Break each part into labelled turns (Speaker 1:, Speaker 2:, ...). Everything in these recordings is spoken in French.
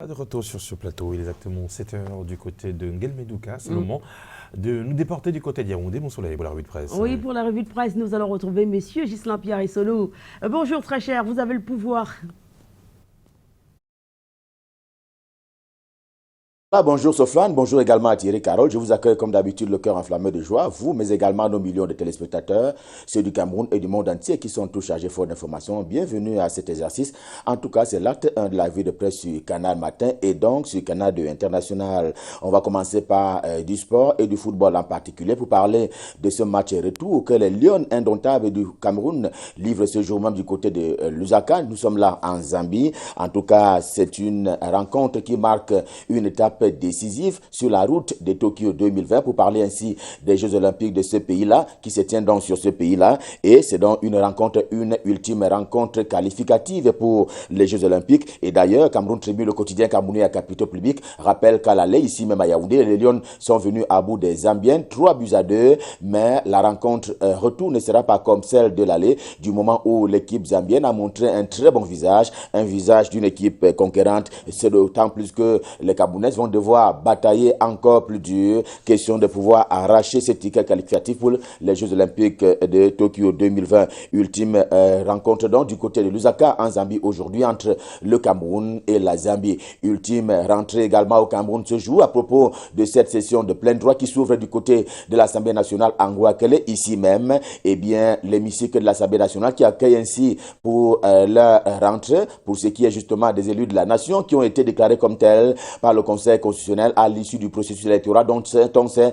Speaker 1: De retour sur ce plateau, il est exactement 7h du côté de Nguelmedouka. C'est le moment de nous déporter du côté d'Yaoundé. Mon soleil pour la revue de presse.
Speaker 2: Oui, pour la revue de presse, nous allons retrouver Monsieur Ghislain Pierre et Solo. Bonjour très cher, vous avez le pouvoir.
Speaker 3: Bonjour Soflane, bonjour également à Thierry Carole. Je vous accueille comme d'habitude le cœur enflammé de joie, vous, mais également nos millions de téléspectateurs, ceux du Cameroun et du monde entier qui sont tous chargés fort d'informations. Bienvenue à cet exercice. En tout cas, c'est l'acte 1 de la vie de presse sur Canal Matin et donc sur Canal 2 International. On va commencer par du sport et du football en particulier pour parler de ce match retour que les Lions indomptables du Cameroun livrent ce jour même du côté de Lusaka. Nous sommes là en Zambie. En tout cas, c'est une rencontre qui marque une étape décisif sur la route de Tokyo 2020 pour parler ainsi des Jeux Olympiques de ce pays-là qui se tiennent donc sur ce pays-là et c'est donc une ultime rencontre qualificative pour les Jeux Olympiques et d'ailleurs Cameroun Tribune, le quotidien camerounais à capitaux public rappelle qu'à l'aller ici même à Yaoundé, les Lions sont venus à bout des Zambiens 3-2 mais la rencontre retour ne sera pas comme celle de l'aller du moment où l'équipe zambienne a montré un très bon visage, un visage d'une équipe conquérante. C'est d'autant plus que les Camerounais vont devoir batailler encore plus dur. Question de pouvoir arracher ce ticket qualificatif pour les Jeux Olympiques de Tokyo 2020. Ultime rencontre donc du côté de Lusaka en Zambie aujourd'hui entre le Cameroun et la Zambie. Ultime rentrée également au Cameroun ce jour à propos de cette session de plein droit qui s'ouvre du côté de l'Assemblée nationale en Guaquele, ici même. Eh bien, l'hémicycle de l'Assemblée nationale qui accueille ainsi pour leur rentrée, pour ce qui est justement des élus de la nation qui ont été déclarés comme tels par le Conseil constitutionnel à l'issue du processus électoral. Donc, on sait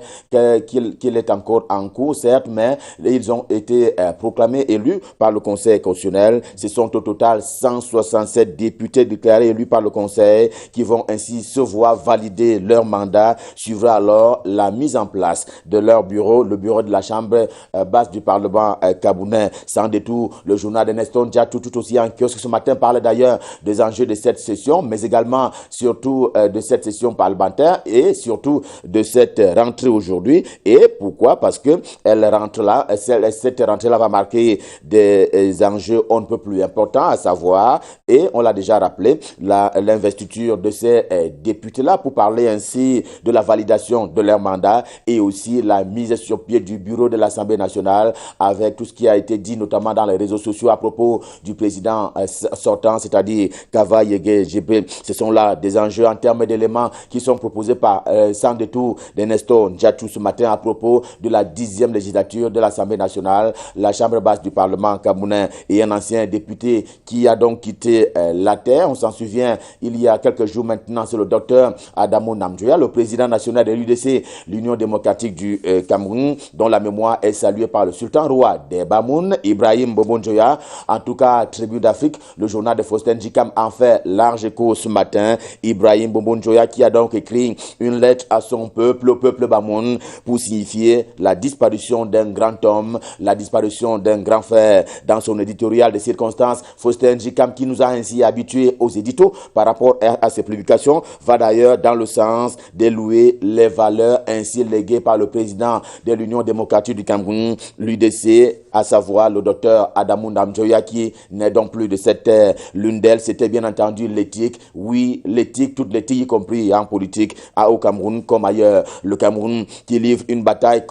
Speaker 3: qu'il est encore en cours, certes, mais ils ont été proclamés élus par le Conseil constitutionnel. Ce sont au total 167 députés déclarés élus par le Conseil qui vont ainsi se voir valider leur mandat. Suivra alors la mise en place de leur bureau, le bureau de la Chambre basse du Parlement camerounais. Sans détour, le journal de Nestor Diatou, tout aussi en kiosque ce matin, parle d'ailleurs des enjeux de cette session, mais également, surtout, de cette session parlementaire et surtout de cette rentrée aujourd'hui. Et pourquoi? Parce que cette rentrée-là va marquer des enjeux on ne peut plus importants, à savoir, et on l'a déjà rappelé, l'investiture de ces députés-là pour parler ainsi de la validation de leur mandat et aussi la mise sur pied du bureau de l'Assemblée nationale avec tout ce qui a été dit notamment dans les réseaux sociaux à propos du président sortant, c'est-à-dire Kava Yege Jebe. Ce sont là des enjeux en termes d'éléments qui sont proposés par sans détour de Nestor Diatou ce matin à propos de la 10e législature de l'Assemblée nationale, la Chambre basse du Parlement camerounais et un ancien député qui a donc quitté la terre. On s'en souvient, il y a quelques jours maintenant, c'est le docteur Adamou Namdjoya, le président national de l'UDC, l'Union démocratique du Cameroun, dont la mémoire est saluée par le sultan roi des Bamoun, Ibrahim Bobondjoya. En tout cas, Tribune d'Afrique, le journal de Faustin Djikam en fait large écho ce matin. Ibrahim Bobondjoya qui a donc écrit une lettre à son peuple, au peuple Bamoun, pour signifier la disparition d'un grand homme, la disparition d'un grand frère. Dans son éditorial de circonstances, Faustin Djikam, qui nous a ainsi habitués aux éditos par rapport à ses publications, va d'ailleurs dans le sens de louer les valeurs ainsi léguées par le président de l'Union démocratique du Cameroun, l'UDC, à savoir le docteur Adamou Namdjoya, qui n'est donc plus de cette terre. L'une d'elles, c'était bien entendu l'éthique. Oui, l'éthique, toute l'éthique, y compris en politique, au Cameroun comme ailleurs. Le Cameroun qui livre une bataille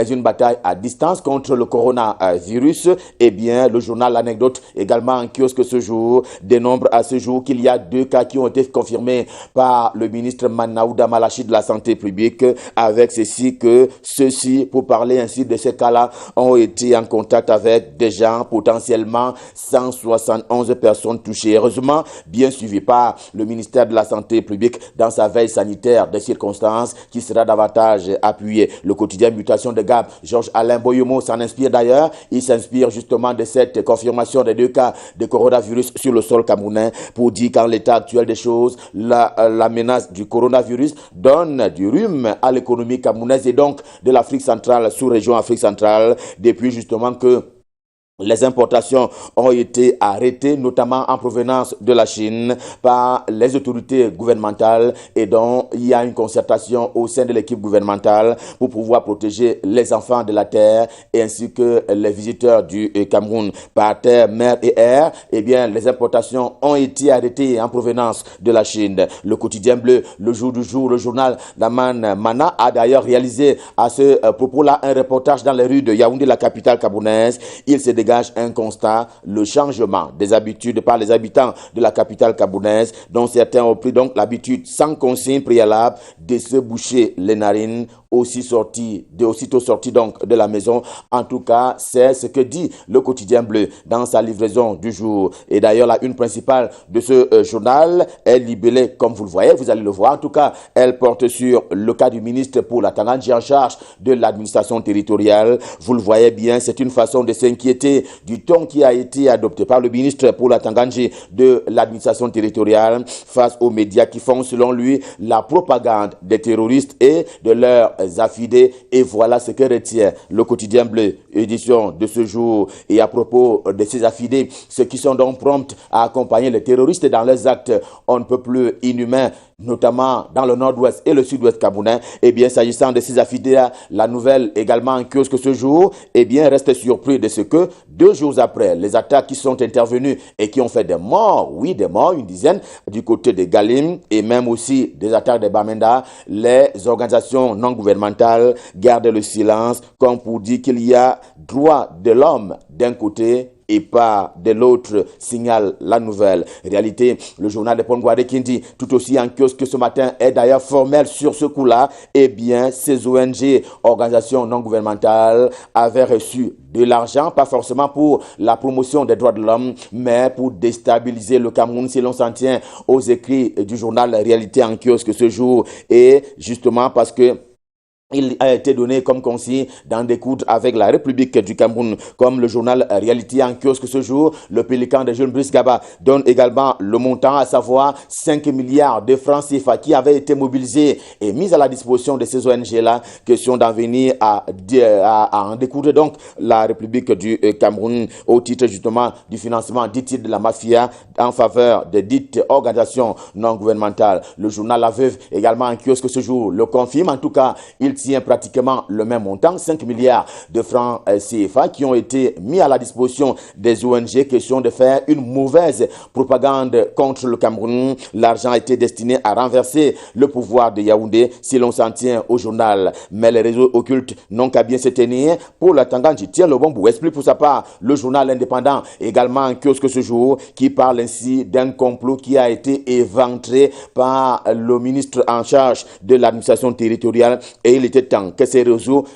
Speaker 3: une bataille à distance contre le coronavirus. Eh bien, le journal L'Anecdote, également en kiosque ce jour, dénombre à ce jour qu'il y a 2 cas qui ont été confirmés par le ministre Manaouda Malachi de la Santé publique, avec ceux-ci, pour parler ainsi de ces cas-là, ont été en contact avec des gens, potentiellement 171 personnes touchées. Heureusement, bien suivi par le ministère de la Santé publique dans sa veille sanitaire des circonstances qui sera davantage appuyée. Le quotidien Mutation de Gap, Georges Alain Boyomo s'en inspire d'ailleurs. Il s'inspire justement de cette confirmation des 2 cas de coronavirus sur le sol camerounais pour dire qu'en l'état actuel des choses, la menace du coronavirus donne du rhume à l'économie camerounaise et donc de l'Afrique centrale, sous-région Afrique centrale, depuis justement que Les importations ont été arrêtées, notamment en provenance de la Chine, par les autorités gouvernementales et dont il y a une concertation au sein de l'équipe gouvernementale pour pouvoir protéger les enfants de la terre et ainsi que les visiteurs du Cameroun par terre, mer et air. Eh bien, les importations ont été arrêtées en provenance de la Chine. Le quotidien bleu, le jour du jour, le journal d'Aman Mana a d'ailleurs réalisé à ce propos-là un reportage dans les rues de Yaoundé, la capitale camerounaise. Il se dégage un constat, le changement des habitudes par les habitants de la capitale camerounaise, dont certains ont pris donc l'habitude sans consigne préalable de se boucher les narines aussitôt sorti donc de la maison. En tout cas, c'est ce que dit le quotidien bleu dans sa livraison du jour. Et d'ailleurs, la une principale de ce journal est libellée, comme vous le voyez, vous allez le voir. En tout cas, elle porte sur le cas du ministre pour la Tanganyika en charge de l'administration territoriale. Vous le voyez bien, c'est une façon de s'inquiéter du ton qui a été adopté par le ministre pour la Tanganyika de l'administration territoriale face aux médias qui font, selon lui, la propagande des terroristes et de leurs affidés. Et voilà ce que retient le quotidien bleu, édition de ce jour. Et à propos de ces affidés, ceux qui sont donc prompts à accompagner les terroristes dans leurs actes, on ne peut plus inhumains, notamment dans le nord-ouest et le sud-ouest camerounais. Eh bien, s'agissant de ces affidés, la nouvelle également en kiosque ce jour, eh bien, reste surpris de ce que 2 jours après les attaques qui sont intervenues et qui ont fait des morts, oui, des morts, une dizaine, du côté de Galim et même aussi des attaques de Bamenda, les organisations non gouvernementales gardent le silence comme pour dire qu'il y a droit de l'homme d'un côté et pas de l'autre, signale la nouvelle réalité. Le journal de Pongouadé qui dit tout aussi en kiosque ce matin est d'ailleurs formel sur ce coup-là. Eh bien, ces ONG, organisations non gouvernementales, avaient reçu de l'argent, pas forcément pour la promotion des droits de l'homme, mais pour déstabiliser le Cameroun, si l'on s'en tient aux écrits du journal Réalité en kiosque ce jour. Et justement parce que il a été donné comme consigne d'en découdre avec la République du Cameroun, comme le journal Réalité en kiosque ce jour. Le Pélican de Jeune Brice Gaba donne également le montant, à savoir 5 milliards de francs CFA qui avaient été mobilisés et mis à la disposition de ces ONG-là. Question d'en venir à en découdre donc la République du Cameroun au titre justement du financement, dit-il, de la mafia en faveur de dites organisations non gouvernementales. Le journal La Veuve également en kiosque ce jour le confirme. En tout cas, il tient pratiquement le même montant, 5 milliards de francs CFA qui ont été mis à la disposition des ONG. Question de faire une mauvaise propagande contre le Cameroun. L'argent a été destiné à renverser le pouvoir de Yaoundé, si l'on s'en tient au journal. Mais les réseaux occultes n'ont qu'à bien se tenir. Pour la Tanganyika, tient le bon bout. Explique pour sa part le journal indépendant, également en kiosque ce jour, qui parle ainsi d'un complot qui a été éventré par le ministre en charge de l'administration territoriale. Et il était temps que ces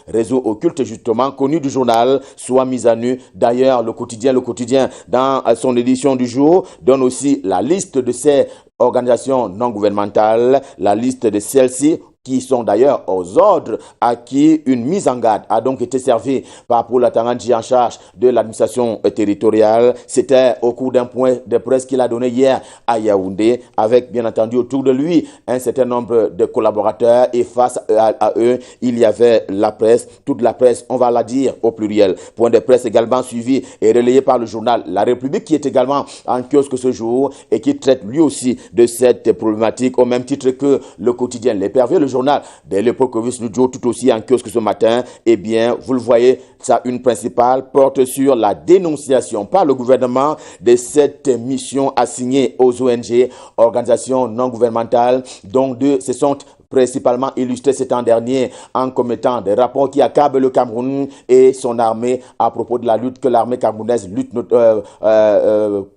Speaker 3: réseaux occultes justement connus du journal soient mis à nu. D'ailleurs, le quotidien, dans son édition du jour, donne aussi la liste de ces organisations non gouvernementales, la liste de celles-ci qui sont d'ailleurs aux ordres, à qui une mise en garde a donc été servie par Paul Tanganyika en charge de l'administration territoriale. C'était au cours d'un point de presse qu'il a donné hier à Yaoundé, avec bien entendu autour de lui un certain nombre de collaborateurs, et face à eux, il y avait la presse, toute la presse, on va la dire au pluriel. Point de presse également suivi et relayé par le journal La République, qui est également en kiosque ce jour et qui traite lui aussi de cette problématique au même titre que le quotidien L'Épervier, le journal de l'époque Studio, tout aussi en kiosque ce matin. Eh bien, vous le voyez, sa une principale porte sur la dénonciation par le gouvernement de cette mission assignée aux ONG, organisations non gouvernementales, dont deux se sont principalement illustré cet an dernier en commettant des rapports qui accablent le Cameroun et son armée à propos de la lutte que l'armée camerounaise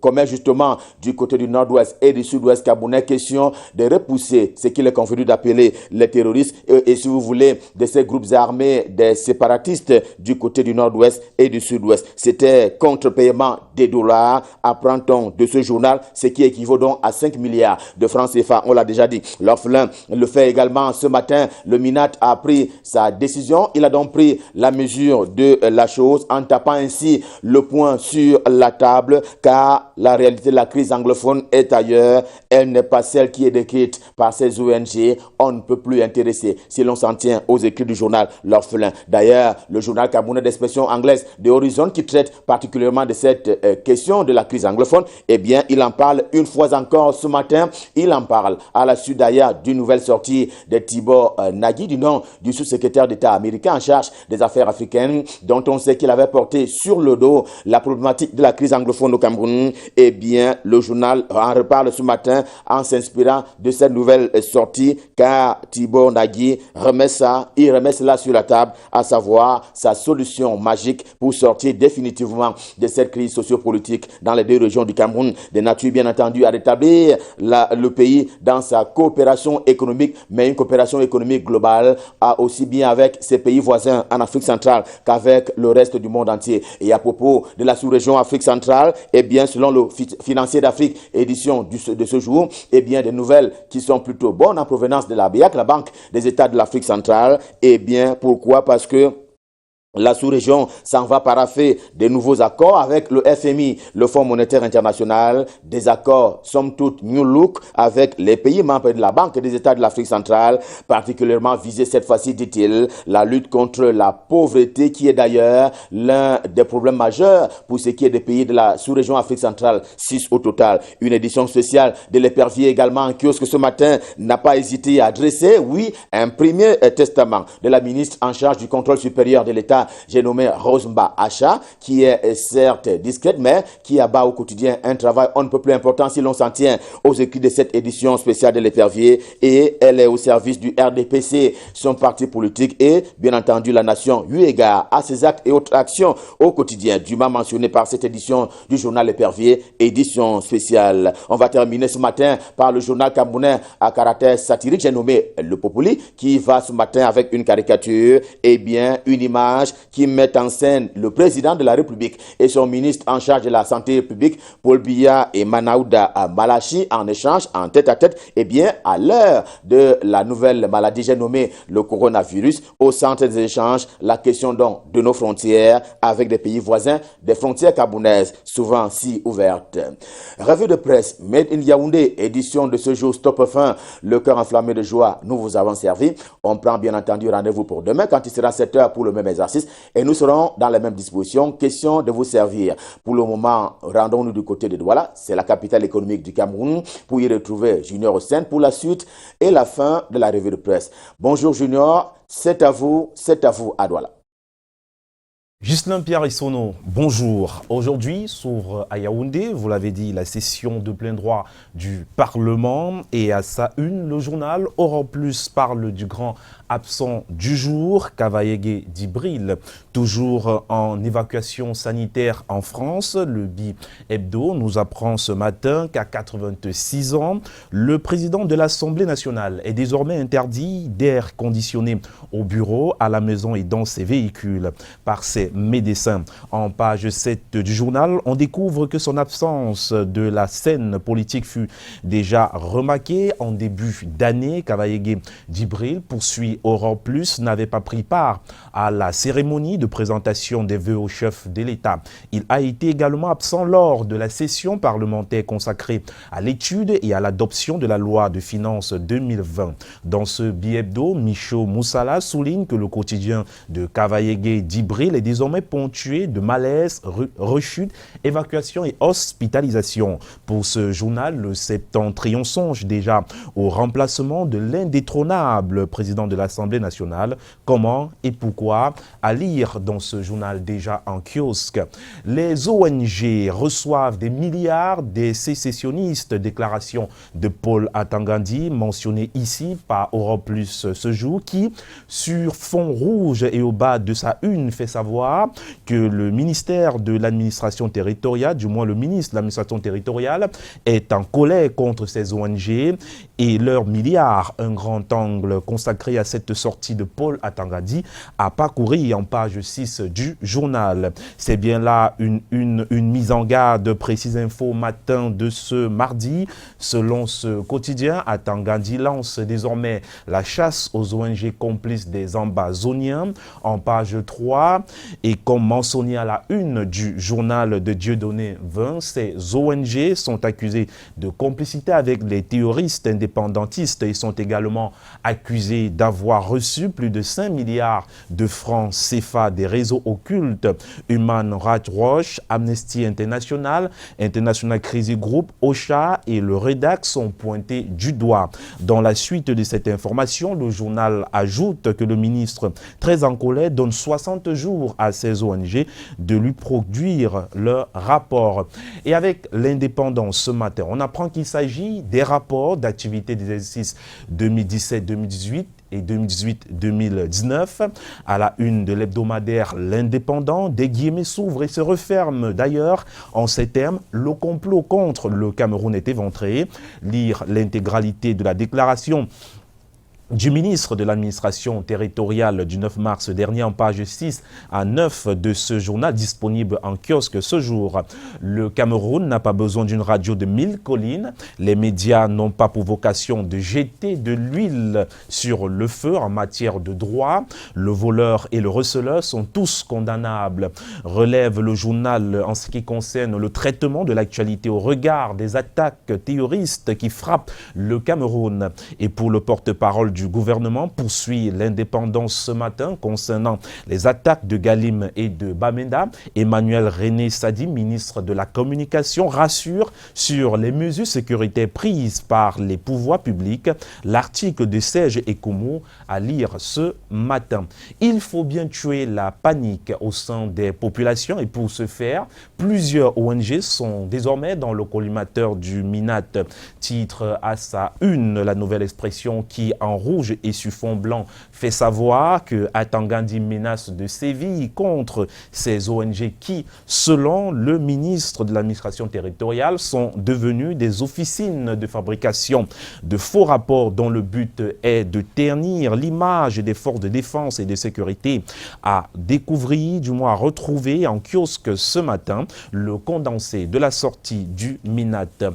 Speaker 3: commet justement du côté du nord-ouest et du sud-ouest camerounais. Question de repousser ce qu'il est convenu d'appeler les terroristes et si vous voulez, de ces groupes armés des séparatistes du côté du nord-ouest et du sud-ouest. C'était contre-paiement des dollars. Apprend-on de ce journal, ce qui équivaut donc à 5 milliards de francs CFA. On l'a déjà dit. L'orphelin le fait également ce matin. Le MINAT a pris sa décision. Il a donc pris la mesure de la chose en tapant ainsi le poing sur la table, car la réalité de la crise anglophone est ailleurs. Elle n'est pas celle qui est décrite par ces ONG. On ne peut plus intéresser si l'on s'en tient aux écrits du journal L'Orphelin. D'ailleurs, le journal camerounais d'expression anglaise de Horizon, qui traite particulièrement de cette question de la crise anglophone, eh bien, il en parle une fois encore ce matin. Il en parle à la suite d'ailleurs d'une nouvelle sortie de Tibor Nagy, du nom du sous-secrétaire d'État américain en charge des affaires africaines, dont on sait qu'il avait porté sur le dos la problématique de la crise anglophone au Cameroun. Eh bien, le journal en reparle ce matin en s'inspirant de cette nouvelle sortie, car Tibor Nagy remet cela sur la table, à savoir sa solution magique pour sortir définitivement de cette crise sociopolitique dans les deux régions du Cameroun, de nature bien entendu à rétablir le pays dans sa coopération économique, mais une coopération économique globale, aussi bien avec ses pays voisins en Afrique centrale qu'avec le reste du monde entier. Et à propos de la sous-région Afrique centrale, eh bien, selon le Financier d'Afrique, édition de ce jour, eh bien, des nouvelles qui sont plutôt bonnes en provenance de la BIAC, la Banque des États de l'Afrique centrale. Eh bien, pourquoi? Parce que la sous-région s'en va paraffer des nouveaux accords avec le FMI, le Fonds monétaire international, des accords somme toute new look avec les pays membres de la Banque des États de l'Afrique centrale, particulièrement visés cette fois-ci, dit-il, la lutte contre la pauvreté, qui est d'ailleurs l'un des problèmes majeurs pour ce qui est des pays de la sous-région Afrique centrale, 6 au total. Une édition spéciale de l'Épervier également en kiosque ce matin n'a pas hésité à adresser, oui, un premier testament de la ministre en charge du contrôle supérieur de l'État, j'ai nommé Rosemba Acha, qui est certes discrète, mais qui abat au quotidien un travail on ne peut plus important si l'on s'en tient aux écrits de cette édition spéciale de l'Épervier. Et elle est au service du RDPC, son parti politique, et bien entendu la nation, eu égard à ses actes et autres actions au quotidien, dûment mentionné par cette édition du journal L'Épervier, édition spéciale. On va terminer ce matin par le journal camerounais à caractère satirique, j'ai nommé Le Populi, qui va ce matin avec une caricature, et bien une image qui met en scène le président de la République et son ministre en charge de la santé publique, Paul Biya et Manaouda Malachi, en échange, en tête-à-tête, et bien à l'heure de la nouvelle maladie, j'ai nommé le coronavirus, au centre des échanges, la question donc de nos frontières avec des pays voisins, des frontières camerounaises, souvent si ouvertes. Revue de presse, Made in Yaoundé, édition de ce jour, Stop Fin, le cœur enflammé de joie, nous vous avons servi. On prend bien entendu rendez-vous pour demain quand il sera 7h pour le même exercice. Et nous serons dans les mêmes dispositions. Question de vous servir. Pour le moment, rendons-nous du côté de Douala. C'est la capitale économique du Cameroun. Pour y retrouver Junior Hossein pour la suite et la fin de la revue de presse. Bonjour Junior, c'est à vous à Douala.
Speaker 1: Ghislain Pierre Issono, bonjour. Aujourd'hui s'ouvre à Yaoundé, vous l'avez dit, la session de plein droit du Parlement. Et à sa une, le journal Europe Plus parle du grand absent du jour, Kavayegue Djibril, toujours en évacuation sanitaire en France. Le Bi-Hebdo nous apprend ce matin qu'à 86 ans, le président de l'Assemblée nationale est désormais interdit d'air conditionné au bureau, à la maison et dans ses véhicules par ses médecins. En page 7 du journal, on découvre que son absence de la scène politique fut déjà remarquée en début d'année. Kavayegue Djibril, poursuit Europe Plus, n'avait pas pris part à la cérémonie de présentation des vœux au chef de l'État. Il a été également absent lors de la session parlementaire consacrée à l'étude et à l'adoption de la loi de finances 2020. Dans ce bi-hebdo, Michaud Moussala souligne que le quotidien de Kavayegue Djibril est désormais ponctué de malaise, rechute, évacuation et hospitalisation. Pour ce journal, le septentrion songe déjà au remplacement de l'indétrônable président de l'Assemblée nationale. Comment et pourquoi? À lire dans ce journal déjà en kiosque. Les ONG reçoivent des milliards des sécessionnistes. Déclaration de Paul Atangandi, mentionnée ici par Europe Plus ce jour, qui, sur fond rouge et au bas de sa une, fait savoir que le ministère de l'administration territoriale, du moins le ministre de l'administration territoriale, est en colère contre ces ONG et leurs milliards. Un grand angle consacré à cette cette sortie de Paul Atangadi a parcouru en page 6 du journal. C'est bien là une mise en garde précise info matin de ce mardi. Selon ce quotidien, Atangadi lance désormais la chasse aux ONG complices des ambazoniens en page 3. Et comme mentionné à la une du journal de Dieudonné 20, ces ONG sont accusées de complicité avec les terroristes indépendantistes et sont également accusées d'avoir reçu plus de 5 milliards de francs CFA des réseaux occultes. Human Rights Watch, Amnesty International, International Crisis Group, OCHA et le REDAC sont pointés du doigt. Dans la suite de cette information, le journal ajoute que le ministre, très en colère, donne 60 jours à ces ONG de lui produire leur rapport. Et avec l'indépendance ce matin, on apprend qu'il s'agit des rapports d'activité des exercices 2017-2018 et 2018-2019. À la une de l'hebdomadaire L'Indépendant, des guillemets s'ouvrent et se referment. D'ailleurs, en ces termes, le complot contre le Cameroun est éventré. Lire l'intégralité de la déclaration du ministre de l'administration territoriale du 9 mars dernier en page 6 à 9 de ce journal disponible en kiosque ce jour. Le Cameroun n'a pas besoin d'une radio de 1000 collines. Les médias n'ont pas pour vocation de jeter de l'huile sur le feu en matière de droit. Le voleur et le receleur sont tous condamnables. Relève le journal en ce qui concerne le traitement de l'actualité au regard des attaques terroristes qui frappent le Cameroun. Et pour le porte-parole du gouvernement, poursuit l'indépendance ce matin concernant les attaques de Galim et de Bamenda. Emmanuel René Sadi, ministre de la Communication, rassure sur les mesures sécuritaires prises par les pouvoirs publics. L'article de Serge Ekoumou à lire ce matin. Il faut bien tuer la panique au sein des populations et pour ce faire, plusieurs ONG sont désormais dans le collimateur du MINAT. Titre à sa une, la nouvelle expression qui en rouge et sur fond blanc fait savoir que Atangadi menace de sévir contre ces ONG qui, selon le ministre de l'administration territoriale, sont devenus des officines de fabrication de faux rapports dont le but est de ternir l'image des forces de défense et de sécurité. À découvrir, du moins à retrouver en kiosque ce matin, le condensé de la sortie du MINAT.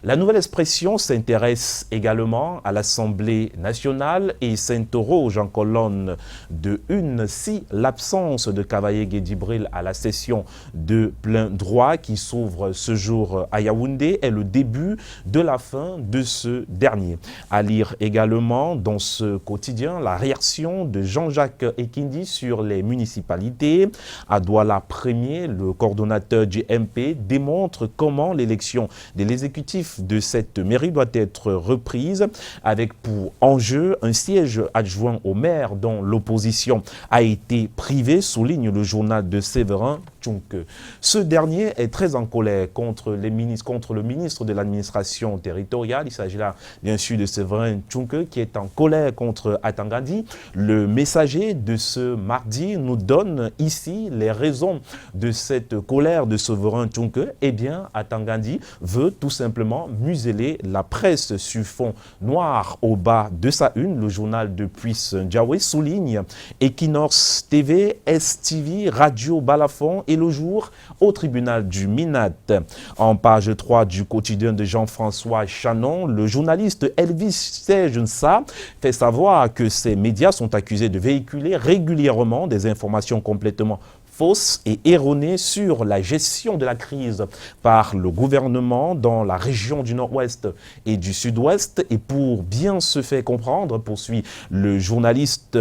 Speaker 1: La nouvelle expression s'intéresse également à l'Assemblée nationale et s'interroge en colonne de une si l'absence de Cavaillé Guédibril à la session de plein droit qui s'ouvre ce jour à Yaoundé est le début de la fin de ce dernier. À lire également dans ce quotidien la réaction de Jean-Jacques Ekindi sur les municipalités. À Douala Premier, le coordonnateur du MP démontre comment l'élection de l'exécutif de cette mairie doit être reprise avec pour enjeu un siège adjoint au maire dont l'opposition a été privée, souligne le journal de Séverin Tchunke. Ce dernier est très en colère contre le ministre de l'administration territoriale. Il s'agit là bien sûr de Séverin Tchunke qui est en colère contre Atangadi. Le messager de ce mardi nous donne ici les raisons de cette colère de Séverin Tchunke. Eh bien, Atangadi veut tout simplement museler la presse sur fond noir au bas de sa une. Le journal de Puisse Ndiawe souligne Equinox TV, STV, Radio Balafon et Le Jour au tribunal du MINAT. En page 3 du quotidien de Jean-François Chanon, le journaliste Elvis Sejensa fait savoir que ces médias sont accusés de véhiculer régulièrement des informations complètement fausses et erronées sur la gestion de la crise par le gouvernement dans la région du Nord-Ouest et du Sud-Ouest. Et pour bien se faire comprendre, poursuit le journaliste,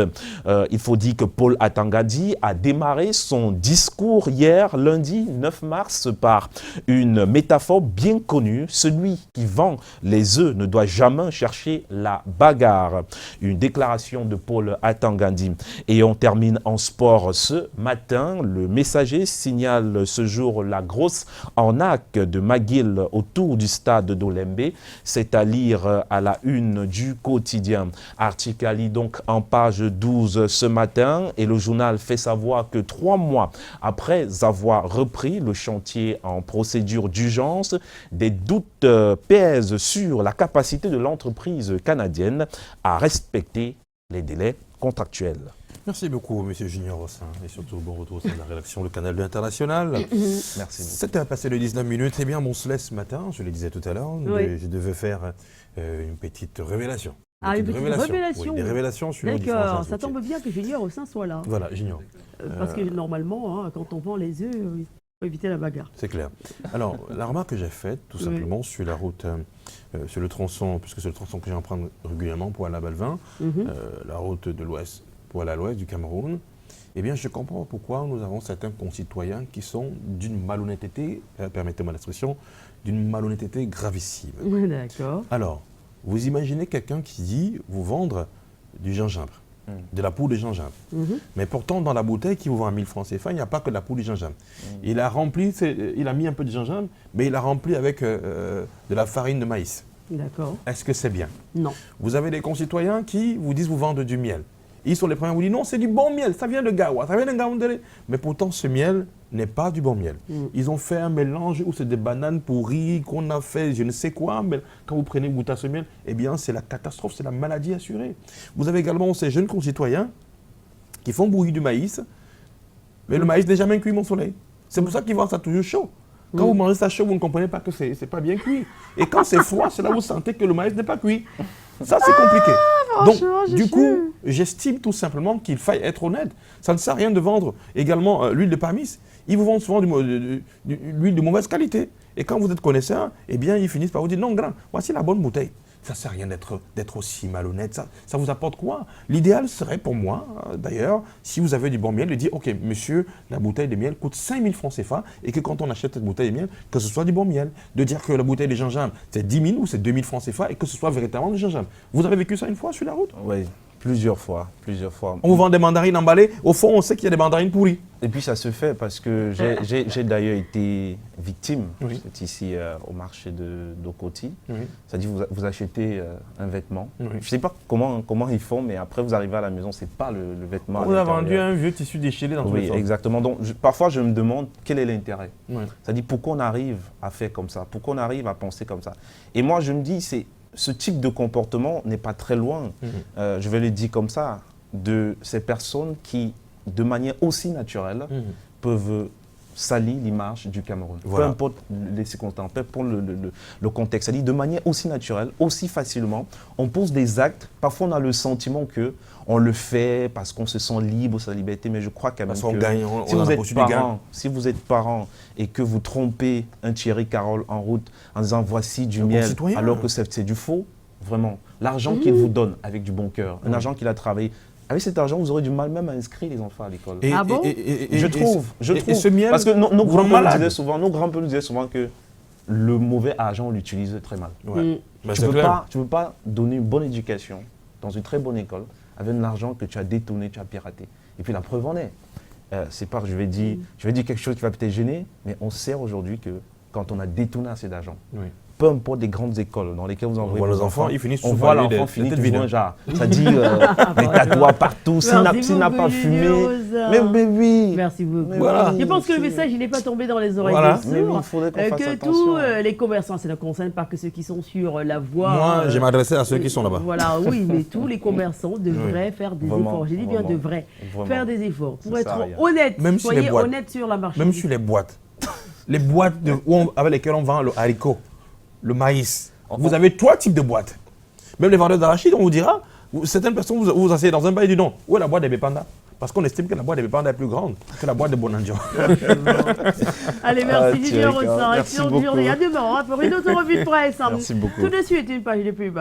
Speaker 1: il faut dire que Paul Atangadi a démarré son discours hier, lundi 9 mars, par une métaphore bien connue. Celui qui vend les œufs ne doit jamais chercher la bagarre. Une déclaration de Paul Atangadi. Et on termine en sport ce matin. Le Messager signale ce jour la grosse arnaque de McGill autour du stade d'Olembe. C'est à lire à la une du quotidien. Article à lire donc en page 12 ce matin. Et le journal fait savoir que 3 mois après avoir repris le chantier en procédure d'urgence, des doutes pèsent sur la capacité de l'entreprise canadienne à respecter les délais contractuels.
Speaker 4: Merci beaucoup, M. Junior Rossin, et surtout bon retour sur la rédaction Le Canal International.
Speaker 1: Merci.
Speaker 4: C'était passé les 19 minutes. Eh bien, on se laisse ce matin, je le disais tout à l'heure,
Speaker 2: Oui.
Speaker 4: je devais faire une petite révélation.
Speaker 2: Ah, une petite révélation.
Speaker 4: Oui, des révélations sur les différents
Speaker 2: D'accord, ça
Speaker 4: métiers.
Speaker 2: tombe bien que Junior Rossin soit là.
Speaker 4: Voilà, Junior.
Speaker 2: Parce que normalement, hein, quand on vend les œufs, il faut éviter la bagarre.
Speaker 4: C'est clair. Alors, la remarque que j'ai faite, tout simplement, sur la route, sur le tronçon, puisque c'est le tronçon que j'emprunte régulièrement pour aller à Balvin, la route de l'Ouest pour aller à l'Ouest du Cameroun, eh bien, je comprends pourquoi nous avons certains concitoyens qui sont d'une malhonnêteté, permettez-moi l'expression, d'une malhonnêteté gravissime.
Speaker 2: D'accord.
Speaker 4: Alors, vous imaginez quelqu'un qui dit vous vendre du gingembre, de la poudre de gingembre. Mais pourtant, dans la bouteille qui vous vend à 1000 francs CFA, il n'y a pas que de la poudre de gingembre. Il a rempli, il a mis un peu de gingembre, mais il a rempli avec de la farine de maïs.
Speaker 2: D'accord.
Speaker 4: Est-ce que c'est bien?
Speaker 2: Non.
Speaker 4: Vous avez des concitoyens qui vous disent vous vendre du miel. Ils sont les premiers à vous dire non, c'est du bon miel, ça vient de Gawa, ça vient de Gaoundéré. Mais pourtant, ce miel n'est pas du bon miel. Ils ont fait un mélange où c'est des bananes pourries, qu'on a fait je ne sais quoi. Mais quand vous prenez goût à ce miel, eh bien, c'est la catastrophe, c'est la maladie assurée. Vous avez également ces jeunes concitoyens qui font bouillir du maïs, mais le maïs n'est jamais cuit, mon soleil. C'est pour ça qu'ils vendent ça toujours chaud. Quand vous mangez ça chaud, vous ne comprenez pas que ce n'est pas bien cuit. Et quand c'est froid, c'est là où vous sentez que le maïs n'est pas cuit. Ça, c'est compliqué. Donc, du coup, j'estime tout simplement qu'il faille être honnête. Ça ne sert à rien de vendre également l'huile de parmis. Ils vous vendent souvent de l'huile de mauvaise qualité. Et quand vous êtes connaisseur, eh bien, ils finissent par vous dire non, grand, voici la bonne bouteille. Ça ne sert à rien d'être aussi malhonnête. Ça vous apporte quoi? L'idéal serait pour moi, d'ailleurs, si vous avez du bon miel, de dire, OK, monsieur, la bouteille de miel coûte 5000 francs CFA et que quand on achète cette bouteille de miel, que ce soit du bon miel. De dire que la bouteille de gingembre, c'est 10 000 ou c'est 2000 francs CFA et que ce soit véritablement du gingembre. Vous avez vécu ça une fois sur la route?
Speaker 1: Oui, plusieurs fois.
Speaker 4: On vous vend des mandarines emballées. Au fond, on sait qu'il y a des mandarines pourries.
Speaker 1: Et puis ça se fait parce que j'ai d'ailleurs été victime.
Speaker 4: Oui.
Speaker 1: C'est ici au marché d'Okoti.
Speaker 4: Oui.
Speaker 1: C'est-à-dire vous achetez un vêtement.
Speaker 4: Oui.
Speaker 1: Je ne sais pas comment ils font, mais après vous arrivez à la maison, ce n'est pas le vêtement.
Speaker 4: On vous a vendu un vieux tissu déchiré dans tous les
Speaker 1: Oui,
Speaker 4: sens.
Speaker 1: exactement. Donc parfois je me demande quel est l'intérêt.
Speaker 4: Oui.
Speaker 1: C'est-à-dire pourquoi on arrive à faire comme ça, pourquoi on arrive à penser comme ça. Et moi je me dis, ce type de comportement n'est pas très loin, je vais le dire comme ça, de ces personnes qui, de manière aussi naturelle, peuvent salir l'image du Cameroun.
Speaker 4: Voilà.
Speaker 1: Peu importe les circonstances, peu importe le contexte. C'est-à-dire de manière aussi naturelle, aussi facilement, on pose des actes. Parfois, on a le sentiment que on le fait parce qu'on se sent libre, sa liberté, mais je crois quand même
Speaker 4: Parce qu'on
Speaker 1: que
Speaker 4: gagne,
Speaker 1: si vous êtes parent et que vous trompez un Thierry Carole en route en disant voici du miel alors que c'est du faux, vraiment, l'argent qu'il vous donne avec du bon cœur, un argent qu'il a travaillé, avec cet argent, vous aurez du mal même à inscrire les enfants à l'école.
Speaker 2: Ah bon?
Speaker 1: Je trouve.
Speaker 4: Et ce miel,
Speaker 1: parce que nos grands-pères nous disaient souvent que le mauvais argent, on l'utilise très mal.
Speaker 4: Ouais. Ben,
Speaker 1: Tu ne peux pas donner une bonne éducation dans une très bonne école avec de l'argent que tu as détourné, tu as piraté. Et puis la preuve en est. C'est pas que je vais dire quelque chose qui va peut-être gêner, mais on sait aujourd'hui que quand on a détourné assez d'argent, peu importe les grandes écoles dans lesquelles vous envoyez vos enfants,
Speaker 4: ils finissent
Speaker 1: on voit l'enfant finir toujours un genre. Ça dit des tatouages partout, s'il n'a pas fumé. Mais oui.
Speaker 2: Merci beaucoup.
Speaker 4: Voilà.
Speaker 2: Je pense que le message il n'est pas tombé dans les oreilles des
Speaker 1: Mais oui,
Speaker 2: sourds.
Speaker 1: il faudrait qu'on fasse
Speaker 2: Que
Speaker 1: attention.
Speaker 2: tous les commerçants, ça ne concerne pas que ceux qui sont sur la voie.
Speaker 4: Moi, je m'adressais à ceux qui sont là-bas.
Speaker 2: Voilà, oui, mais tous les commerçants devraient faire des
Speaker 1: Vraiment,
Speaker 2: efforts. J'ai dit bien
Speaker 1: vraiment.
Speaker 2: devraient faire des efforts pour
Speaker 1: Ça sert à
Speaker 2: être
Speaker 1: rien.
Speaker 2: honnête.
Speaker 4: Même sur
Speaker 2: Soyez
Speaker 4: les boîtes.
Speaker 2: honnête sur la marchandise.
Speaker 4: Même sur les boîtes. Les boîtes avec lesquelles on vend le haricot, le maïs. Vous avez 3 types de boîtes. Même les vendeurs d'arachide, on vous dira, certaines personnes vous asseyez dans un bar et disent non, où est la boîte des Bépanda? Parce qu'on estime que la boîte des Bépanda est plus grande que la boîte de Bonanjo.
Speaker 2: Allez, merci Didier
Speaker 1: Thierry,
Speaker 2: Rossin.
Speaker 1: merci
Speaker 2: Excellente journée. À demain pour une autre revue de presse.
Speaker 1: Merci beaucoup.
Speaker 2: Tout de suite, une page de pub.